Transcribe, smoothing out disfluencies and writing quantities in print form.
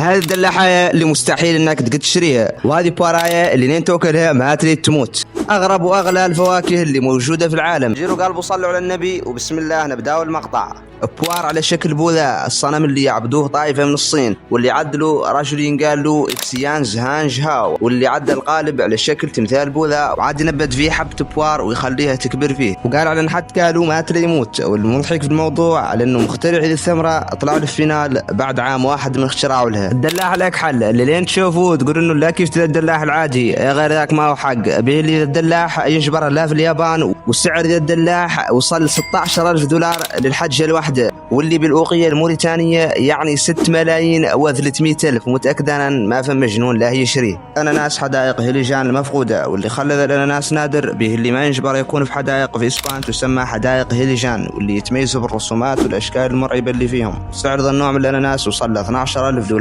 هذه الدلاحة اللي مستحيل انك تقد تشتريها، وهذه بواراية اللي لين تاكلها ما تريد تموت. اغرب واغلى الفواكه اللي موجودة في العالم. جيروا قلبوا صلوا على النبي وبسم الله نبداو المقطع. بوار على شكل بوذا، الصنم اللي يعبدوه طائفة من الصين، واللي عدلوا رجل ينقال له اكسيان زهان جهاو، واللي عدل القالب على شكل تمثال بوذا وعاد ينبت فيه حبة بوار ويخليها تكبر فيه، وقال على ان حد كالوا ما ترى يموت. والمضحك في الموضوع على انه مخترع هذه الثمرة طلع له الفينال بعد عام واحد من اختراعه لها. الدلاح لك حل اللي لين تشوفوه تقول انه لا كيف الدلاح العادي غير ذاك ما هو حق به. اللي الدلاح ينجبر لا في اليابان، والسعر ذا الدلاح وصل 16,000 دولار للحجة الواحدة، واللي بالأوقية الموريتانية يعني 6 ملايين و300 ألف. ومتأكد أنا ما في مجنون لا يشريه. أناناس حدائق هيليجان المفقودة، واللي خلى ذا الأناناس نادر به اللي ما ينجبر يكون في حدائق في إسبان تسمى حدائق هيليجان، واللي يتميزوا بالرسومات والأشكال المرعبة اللي فيهم. سعر ذا النوع من الأناناس وصل ل 12,000 دولار.